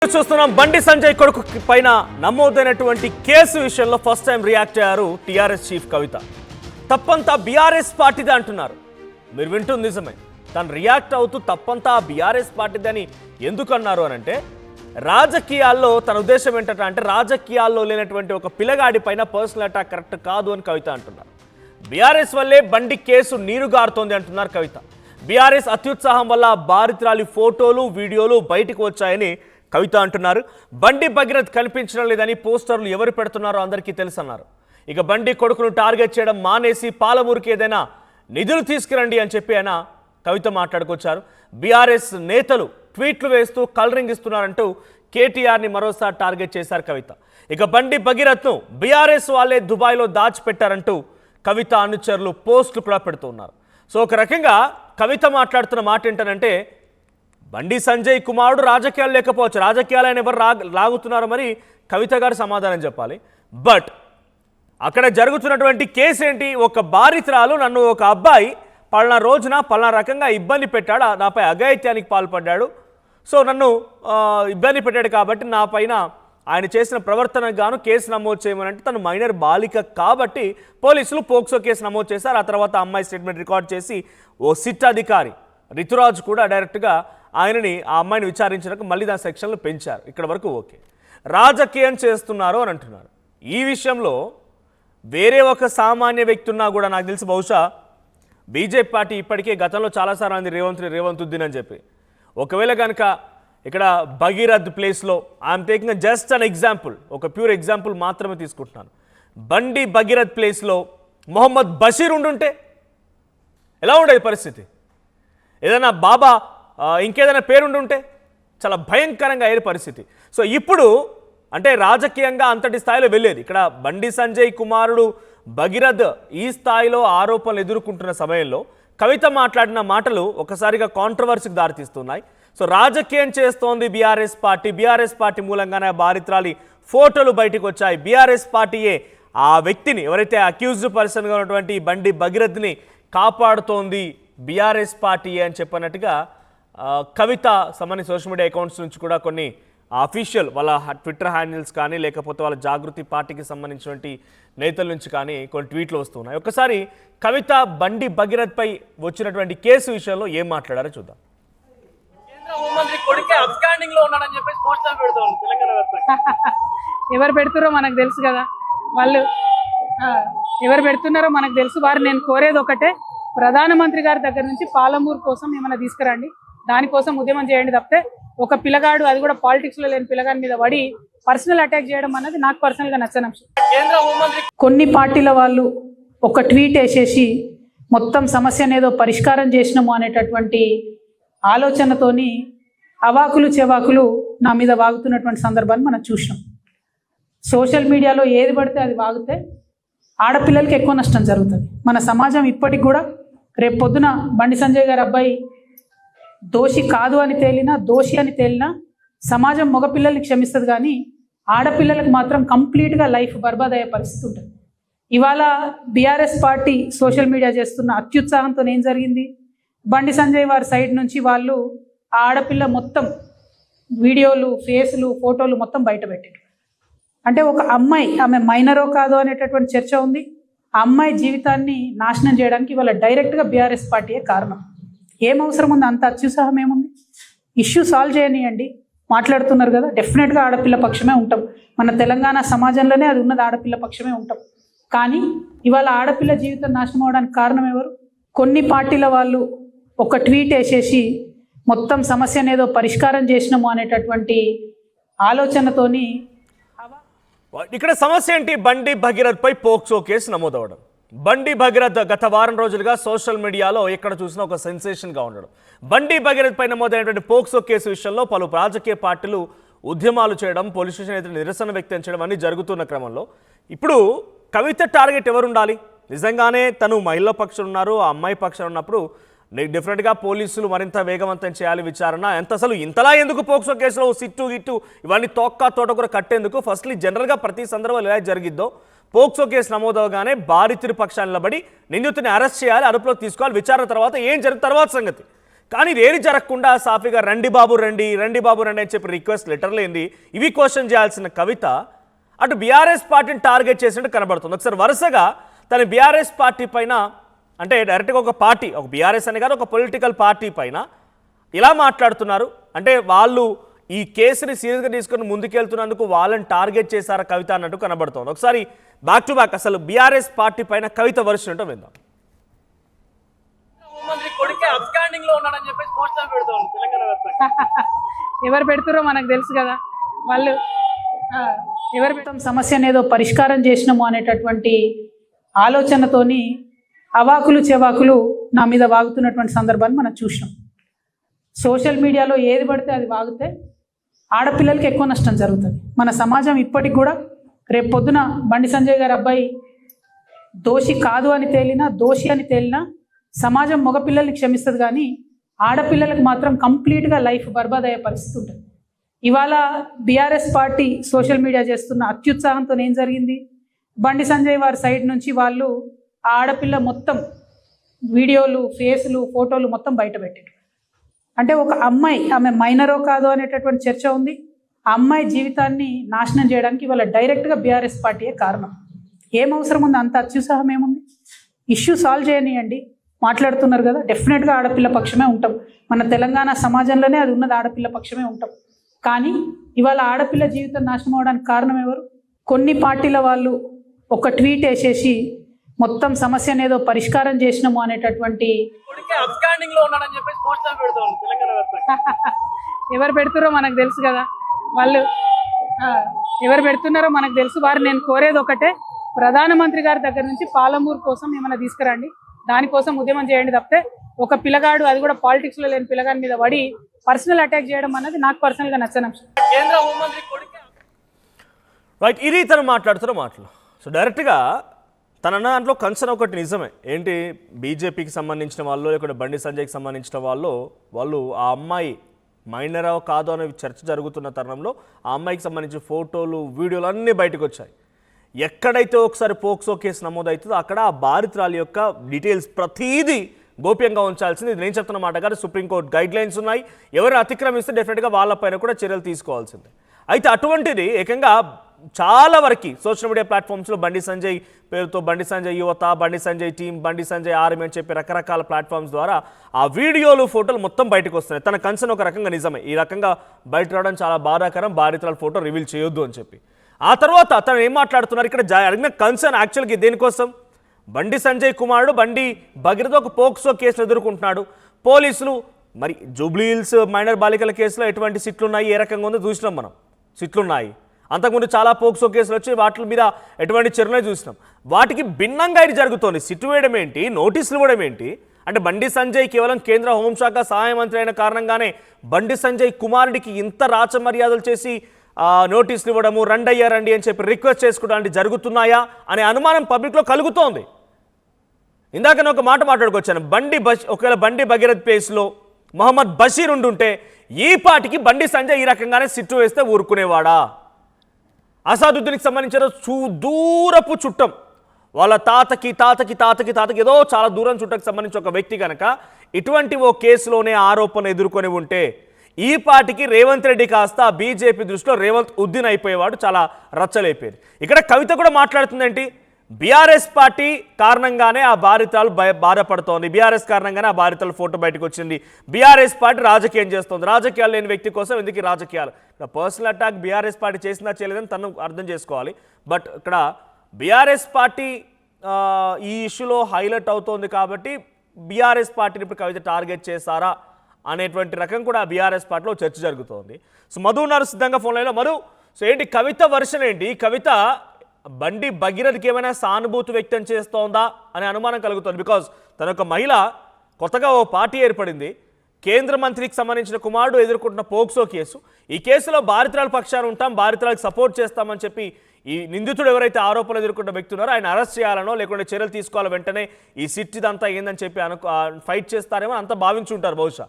చూస్తున్నాం బండి సంజయ్ కొడుకు పైన నమోదైనటువంటి కేసు విషయంలో ఫస్ట్ టైం రియాక్ట్ అయ్యారు టీఆర్ఎస్ చీఫ్ కవిత. తప్పంతా బీఆర్ఎస్ పార్టీదే అంటున్నారు. మీరు వింటుంది నిజమే. తను రియాక్ట్ అవుతూ తప్పంతా బీఆర్ఎస్ పార్టీదని ఎందుకు అన్నారు అని అంటే, రాజకీయాల్లో తన ఉద్దేశం ఏంటంటే రాజకీయాల్లో లేనటువంటి ఒక పిల్లగాడి పైన పర్సనల్ అటాక్ కరెక్ట్ కాదు అని కవిత అంటున్నారు. బీఆర్ఎస్ వల్లే బండి కేసు నీరుగారుతోంది అంటున్నారు కవిత. బీఆర్ఎస్ అత్యుత్సాహం వల్ల బాధితురాలి ఫోటోలు వీడియోలు బయటకు వచ్చాయని కవిత అంటున్నారు. బండి భగీరథ్ కనిపించడం లేదని పోస్టర్లు ఎవరు పెడుతున్నారో అందరికీ తెలుసన్నారు. ఇక బండి కొడుకును టార్గెట్ చేయడం మానేసి పాలమూరుకి ఏదైనా నిధులు తీసుకురండి అని చెప్పి ఆయన కవిత మాట్లాడుకొచ్చారు. బీఆర్ఎస్ నేతలు ట్వీట్లు వేస్తూ కలరింగ్ ఇస్తున్నారంటూ కేటీఆర్ని మరోసారి టార్గెట్ చేశారు కవిత. ఇక బండి భగీరథ్ను బీఆర్ఎస్ వాళ్ళే దుబాయ్లో దాచిపెట్టారంటూ కవిత అనుచరులు పోస్టులు కూడా పెడుతున్నారు. సో ఒక రకంగా కవిత మాట్లాడుతున్న మాట ఏంటనంటే, బండి సంజయ్ కుమారుడు రాజకీయాలు లేకపోవచ్చు, రాజకీయాలను ఎవరు లాగుతున్నారో మరి కవిత గారు సమాధానం చెప్పాలి. బట్ అక్కడ జరుగుతున్నటువంటి కేసు ఏంటి? ఒక బాధితురాలు నన్ను ఒక అబ్బాయి పలానా రోజున పలానా రకంగా ఇబ్బంది పెట్టాడు, నాపై అఘాయిత్యానికి పాల్పడ్డాడు, సో నన్ను ఇబ్బంది పెట్టాడు కాబట్టి నా పైన ఆయన చేసిన ప్రవర్తనకు గాను కేసు నమోదు చేయమనంటే, తను మైనర్ బాలిక కాబట్టి పోలీసులు పోక్సో కేసు నమోదు చేశారు. ఆ తర్వాత అమ్మాయి స్టేట్మెంట్ రికార్డ్ చేసి ఓ సిట్ అధికారి రితురాజు కూడా డైరెక్ట్గా ఆయనని ఆ అమ్మాయిని విచారించడానికి మళ్ళీ దాని సెక్షన్లు పెంచారు. ఇక్కడ వరకు ఓకే. రాజకీయం చేస్తున్నారు అని అంటున్నారు. ఈ విషయంలో వేరే ఒక సామాన్య వ్యక్తి ఉన్నా కూడా నాకు తెలిసి బహుశా బీజేపీ పార్టీ ఇప్పటికే గతంలో చాలాసార్లు అంది రేవంత్ ఉద్దీన్ అని చెప్పి. ఒకవేళ కనుక ఇక్కడ భగీరథ్ ప్లేస్లో I'm taking just an example, ఒక ప్యూర్ ఎగ్జాంపుల్ మాత్రమే తీసుకుంటున్నాను, బండి భగీరథ్ ప్లేస్లో మొహమ్మద్ బషీర్ ఉండుంటే ఎలా ఉండేది పరిస్థితి? ఏదైనా బాబా ఇంకేదైనా పేరుండుంటే చాలా భయంకరంగా అయ్యే పరిస్థితి. సో ఇప్పుడు అంటే రాజకీయంగా అంతటి స్థాయిలో వెళ్ళేది. ఇక్కడ బండి సంజయ్ కుమారుడు భగీరథ్ ఈ స్థాయిలో ఆరోపణలు ఎదుర్కొంటున్న సమయంలో కవిత మాట్లాడిన మాటలు ఒకసారిగా కాంట్రవర్సీకి దారితీస్తున్నాయి. సో రాజకీయం చేస్తోంది బీఆర్ఎస్ పార్టీ మూలంగానే బాధితురాలి ఫోటోలు బయటకు వచ్చాయి. బీఆర్ఎస్ పార్టీయే ఆ వ్యక్తిని, ఎవరైతే అక్యూజ్డ్ పర్సన్గా ఉన్నటువంటి బండి భగీరథ్ని కాపాడుతోంది బీఆర్ఎస్ పార్టీ అని చెప్పినట్టుగా కవిత సంబంధించి సోషల్ మీడియా అకౌంట్స్ నుంచి కూడా కొన్ని అఫీషియల్ వాళ్ళ ట్విట్టర్ హ్యాండిల్స్ కానీ లేకపోతే వాళ్ళ జాగృతి పార్టీకి సంబంధించినటువంటి నేతల నుంచి కానీ కొన్ని ట్వీట్లు వస్తున్నాయి. ఒక్కసారి కవిత బండి భగీరథ్ పై వచ్చినటువంటి కేసు విషయంలో ఏం మాట్లాడారో చూద్దాం. ఎవరు పెడుతున్నారో మనకు తెలుసు కదా, వాళ్ళు ఎవరు పెడుతున్నారో మనకు తెలుసు. వారు నేను కోరేది ఒకటే, ప్రధానమంత్రి గారి దగ్గర నుంచి పాలమూరు కోసం ఏమైనా తీసుకురండి, దానికోసం ఉద్యమం చేయండి తప్పితే ఒక పిల్లగాడు, అది కూడా పాలిటిక్స్లో లేని పిల్లగాడి మీద పడి పర్సనల్ అటాక్ చేయడం అన్నది నాకు పర్సనల్గా నచ్చని అంశం. కొన్ని పార్టీల వాళ్ళు ఒక ట్వీట్ వేసేసి మొత్తం సమస్యను ఏదో పరిష్కారం చేసినాము అనేటటువంటి ఆలోచనతోని అవాకులు చెవాకులు నా మీద వాగుతున్నటువంటి సందర్భాన్ని మనం చూసినాం. సోషల్ మీడియాలో ఏది పడితే అది వాగితే ఆడపిల్లలకి ఎక్కువ నష్టం జరుగుతుంది. మన సమాజం ఇప్పటికి కూడా రేపు పొద్దున బండి సంజయ్ గారి అబ్బాయి దోషి కాదు అని తేలినా, దోషి అని తేలినా సమాజం మగపిల్లల్ని క్షమిస్తుంది, కానీ ఆడపిల్లలకు మాత్రం కంప్లీట్గా లైఫ్ బర్బాద్ అయ్యే పరిస్థితి ఉంటుంది. ఇవాళ బీఆర్ఎస్ పార్టీ సోషల్ మీడియా చేస్తున్న అత్యుత్సాహంతో ఏం జరిగింది, బండి సంజయ్ వారి సైడ్ నుంచి వాళ్ళు ఆ ఆడపిల్ల మొత్తం వీడియోలు, ఫేస్లు, ఫోటోలు మొత్తం బయట పెట్టారు. అంటే ఒక అమ్మాయి, ఆమె మైనరో కాదో అనేటటువంటి చర్చ ఉంది. ఆ అమ్మాయి జీవితాన్ని నాశనం చేయడానికి ఇవాళ డైరెక్ట్గా బీఆర్ఎస్ పార్టీయే కారణం. ఏం అవసరం ఉంది, అంత అత్యుత్సాహం ఏముంది? ఇష్యూ సాల్వ్ చేయనియండి. మాట్లాడుతున్నారు కదా, డెఫినెట్గా ఆడపిల్ల పక్షమే ఉంటాం. మన తెలంగాణ సమాజంలోనే అది ఉన్నది, ఆడపిల్ల పక్షమే ఉంటాం. కానీ ఇవాళ ఆడపిల్ల జీవితం నాశనం అవడానికి కారణం ఎవరు? కొన్ని పార్టీల వాళ్ళు ఒక ట్వీట్ వేసేసి మొత్తం సమస్యను ఏదో పరిష్కారం చేసినాము అనేటటువంటి ఆలోచనతోని. ఇక్కడ సమస్య ఏంటి? బండి భగీరథ్ పై పోక్సో కేసు నమోదవడం. బండి భగీరథ్ గత వారం రోజులుగా సోషల్ మీడియాలో ఎక్కడ చూసినా ఒక సెన్సేషన్గా ఉండడం. బండి భగీరథ్ పై నమోదైనటువంటి పోక్సో కేసు విషయంలో పలు రాజకీయ పార్టీలు ఉద్యమాలు చేయడం, పోలీస్ స్టేషన్ ఎదుట నిరసన వ్యక్తం చేయడం అన్నీ జరుగుతున్న క్రమంలో ఇప్పుడు కవిత టార్గెట్ ఎవరు ఉండాలి? నిజంగానే తను మహిళా పక్షం ఉన్నారు, ఆ అమ్మాయి పక్షం ఉన్నప్పుడు డెఫినెట్గా పోలీసులు మరింత వేగవంతం చేయాలి విచారణ. ఎంత అసలు ఇంతలా ఎందుకు పోక్సో కేసులో సిట్టు గిట్టు ఇవన్నీ తోటకూర కట్టేందుకు? ఫస్ట్లీ జనరల్గా ప్రతి సందర్భంలో ఎలా జరిగిద్దో పోక్సో కేసు నమోదవగానే బాధితుడి పక్షాన్ని నిలబడి నిందితుడిని అరెస్ట్ చేయాలి, అదుపులోకి తీసుకోవాలి, విచారణ తర్వాత ఏం జరుగుతుంది తర్వాత సంగతి. కానీ ఇదేది జరగకుండా సాఫీగా రండి బాబు రండి రండి బాబు రండి అని చెప్పి రిక్వెస్ట్ లెటర్లు ఏంది ఇవి క్వశ్చన్ చేయాల్సిన కవిత అటు బీఆర్ఎస్ పార్టీని టార్గెట్ చేసినట్టు కనబడుతుంది. ఒకసారి వరుసగా తన బీఆర్ఎస్ పార్టీ పైన అంటే డైరెక్ట్గా ఒక పార్టీ ఒక బీఆర్ఎస్ అని కాదు ఒక పొలిటికల్ పార్టీ పైన ఇలా మాట్లాడుతున్నారు. అంటే వాళ్ళు ఈ కేసుని సీరియస్గా తీసుకొని ముందుకెళ్తున్నందుకు వాళ్ళని టార్గెట్ చేశారా కవిత అన్నట్టు కనబడుతోంది. ఒకసారి బ్యాక్ టు బ్యాక్ అసలు బీఆర్ఎస్ పార్టీ పైన కవిత వర్షన్ ఏంటో విందాం. ఎవరు పెడుతురో మనకు తెలుసు కదా. వాళ్ళు ఎవరు పెట్టడం సమస్యను ఏదో పరిష్కారం చేసినాము అనేటటువంటి ఆలోచనతోని అవాకులు చెవాకులు నా మీద వాగుతున్నటువంటి సందర్భాన్ని మనం చూసినాం. సోషల్ మీడియాలో ఏది పడితే అది వాగితే ఆడపిల్లలకి ఎక్కువ నష్టం జరుగుతుంది. మన సమాజం ఇప్పటికి కూడా రేపు పొద్దున బండి సంజయ్ గారి అబ్బాయి దోషి కాదు అని తేలినా దోషి అని తేలినా సమాజం మగపిల్లల్ని క్షమిస్తుంది, కానీ ఆడపిల్లలకు మాత్రం కంప్లీట్గా లైఫ్ బర్బాద్ అయ్యే పరిస్థితి ఉంటుంది. ఇవాళ బీఆర్ఎస్ పార్టీ సోషల్ మీడియా చేస్తున్న అత్యుత్సాహంతో ఏం జరిగింది, బండి సంజయ్ వారి సైడ్ నుంచి వాళ్ళు ఆ ఆడపిల్ల మొత్తం వీడియోలు ఫేస్లు ఫోటోలు మొత్తం బయట పెట్టారు. అంటే ఒక అమ్మాయి ఆమె మైనరో కాదో అనేటటువంటి చర్చ ఉంది. ఆ అమ్మాయి జీవితాన్ని నాశనం చేయడానికి ఇవాళ డైరెక్ట్గా బీఆర్ఎస్ పార్టీయే కారణం. ఏం అవసరం ఉంది, అంత అత్యుత్సాహం ఏముంది? ఇష్యూ సాల్వ్ చేయనియండి. మాట్లాడుతున్నారు కదా, డెఫినెట్గా ఆడపిల్ల పక్షమే ఉంటాం. మన తెలంగాణ సమాజంలోనే అది ఉన్నది, ఆడపిల్ల పక్షమే ఉంటాం. కానీ ఇవాళ ఆడపిల్ల జీవితం నాశనం అవడానికి కారణం ఎవరు? కొన్ని పార్టీల వాళ్ళు ఒక ట్వీట్ వేసేసి మొత్తం సమస్యను ఏదో పరిష్కారం చేసినాము అనేటటువంటి ఎవరు పెడుతురో మనకు తెలుసు కదా. వాళ్ళు ఎవరు పెడుతున్నారో మనకు తెలుసు. వారు నేను కోరేది ఒకటే, ప్రధానమంత్రి గారి దగ్గర నుంచి పాలమూరు కోసం ఏమైనా తీసుకురండి, దానికోసం ఉద్యమం చేయండి తప్పితే ఒక పిల్లగాడు, అది కూడా పాలిటిక్స్లో లేని పిల్లగాడి మీద పడి పర్సనల్ అటాక్ చేయడం అన్నది నాకు పర్సనల్గా నచ్చని అంశం. కేంద్ర హోంమంత్రి రైట్, ఇది తను మాట్లాడుతున్న మాటలు. సో డైరెక్ట్గా తన దాంట్లో కన్సర్న్ ఒకటి నిజమే. ఏంటి, బీజేపీకి సంబంధించిన వాళ్ళు లేకుంటే బండి సంజయ్కి సంబంధించిన వాళ్ళు ఆ అమ్మాయి మైనరో కాదో అనే చర్చ జరుగుతున్న తరుణంలో ఆ అమ్మాయికి సంబంధించిన ఫోటోలు వీడియోలు అన్నీ బయటకు వచ్చాయి. ఎక్కడైతే ఒకసారి పోక్సో కేసు నమోదవుతుందో అక్కడ ఆ బాధితురాలి యొక్క డీటెయిల్స్ ప్రతీదీ గోప్యంగా ఉంచాల్సింది. ఇది నేను చెప్తున్న మాట కాదు, సుప్రీంకోర్టు గైడ్ లైన్స్ ఉన్నాయి. ఎవరు అతిక్రమిస్తే డెఫినెట్గా వాళ్ళపైన కూడా చర్యలు తీసుకోవాల్సిందే. అయితే అటువంటిది ఏకంగా చాలా వరకు సోషల్ మీడియా ప్లాట్ఫామ్స్లో బండి సంజయ్ పేరుతో బండి సంజయ్ యువత, బండి సంజయ్ టీం, బండి సంజయ్ ఆర్మీ అని చెప్పి రకరకాల ప్లాట్ఫామ్స్ ద్వారా ఆ వీడియోలు ఫోటోలు మొత్తం బయటకు వస్తున్నాయి. తన కన్సర్న్ ఒక రకంగా నిజమే, ఈ రకంగా బయట రావడం చాలా బాధాకరం, బాధితుల ఫోటో రివీల్ చేయొద్దు అని చెప్పి. ఆ తర్వాత తను ఏం మాట్లాడుతున్నారు, ఇక్కడ జరిగిన కన్సర్న్ యాక్చువల్గా దేనికోసం, బండి సంజయ్ కుమారుడు బండి భగీరథ ఒక పోక్సో కేసులు ఎదుర్కొంటున్నాడు. పోలీసులు మరి జూబ్లీ హిల్స్ మైనర్ బాలికల కేసులో ఎటువంటి సిట్లు ఉన్నాయి, ఏ రకంగా ఉందో చూసినాం మనం. సిట్లు ఉన్నాయి, అంతకుముందు చాలా పోక్సో కేసులు వచ్చి వాటి మీద ఎటువంటి చర్యలు చూసినాం. వాటికి భిన్నంగా ఇది జరుగుతోంది. సిట్టు వేయడం ఏంటి, నోటీసులు ఇవ్వడం ఏంటి? అంటే బండి సంజయ్ కేవలం కేంద్ర హోంశాఖ సహాయ మంత్రి అయిన కారణంగానే బండి సంజయ్ కుమారుడికి ఇంత రాచ మర్యాదలు చేసి నోటీసులు ఇవ్వడము, రండయ్యా రండి అని చెప్పి రిక్వెస్ట్ చేసుకోవడానికి జరుగుతున్నాయా అనే అనుమానం పబ్లిక్లో కలుగుతోంది. ఇందాక నేను ఒక మాట మాట్లాడుకొచ్చాను, ఒకవేళ బండి భగీరథ్ ప్లేస్లో మొహమ్మద్ బషీర్ ఉండుంటే ఈ పాటికి బండి సంజయ్ ఈ రకంగానే సిట్టు వేస్తే ఊరుకునేవాడా? అసాదుద్దీన్కి సంబంధించిన దూరపు చుట్టం, వాళ్ళ తాతకి ఏదో చాలా దూరం చుట్టకు సంబంధించి ఒక వ్యక్తి కనుక ఇటువంటి ఓ కేసులోనే ఆరోపణ ఎదుర్కొని ఉంటే ఈ పాటికి రేవంత్ రెడ్డి కాస్త బీజేపీ దృష్టిలో రేవంత్ ఉద్దీన్ అయిపోయేవాడు, చాలా రచ్చలైపోయేది. ఇక్కడ కవిత కూడా మాట్లాడుతుందేంటి, బీఆర్ఎస్ పార్టీ కారణంగానే ఆ బాధితురాలు బాధపడుతోంది, బీఆర్ఎస్ కారణంగానే ఆ బాధితుల ఫోటో బయటకు వచ్చింది, బీఆర్ఎస్ పార్టీ రాజకీయం చేస్తోంది, రాజకీయాలు లేని వ్యక్తి కోసం ఎందుకు రాజకీయాలు? పర్సనల్ అటాక్ బీఆర్ఎస్ పార్టీ చేసిందా చేయలేదని తను అర్థం చేసుకోవాలి. బట్ ఇక్కడ బీఆర్ఎస్ పార్టీ ఈ ఇష్యూలో హైలైట్ అవుతోంది కాబట్టి బీఆర్ఎస్ పార్టీని ఇప్పుడు కవిత టార్గెట్ చేశారా అనేటువంటి రకం కూడా బీఆర్ఎస్ పార్టీలో చర్చ జరుగుతోంది. సో మధు ఉన్నారు సిద్ధంగా ఫోన్ లైన్లో. మధు, సో ఏంటి కవిత వర్షన్ ఏంటి? కవిత బండి భగీరథకి ఏమైనా సానుభూతి వ్యక్తం చేస్తోందా అనే అనుమానం కలుగుతుంది. బికాజ్ తన ఒక మహిళ, కొత్తగా ఓ పార్టీ ఏర్పడింది, కేంద్ర మంత్రికి సంబంధించిన కుమారుడు ఎదుర్కొంటున్న పోక్సో కేసు, ఈ కేసులో బాధితురాల పక్షాన ఉంటాం, బాధితురాలకు సపోర్ట్ చేస్తామని చెప్పి ఈ నిందితుడు ఎవరైతే ఆరోపణలు ఎదుర్కొంటున్న వ్యక్తి ఉన్నారో ఆయన అరెస్ట్ చేయాలనో లేకుంటే చర్యలు తీసుకోవాలో వెంటనే ఈ సిట్ ఇదంతా ఏందని చెప్పి ఫైట్ చేస్తారేమో అంతా భావించుంటారు బహుశా.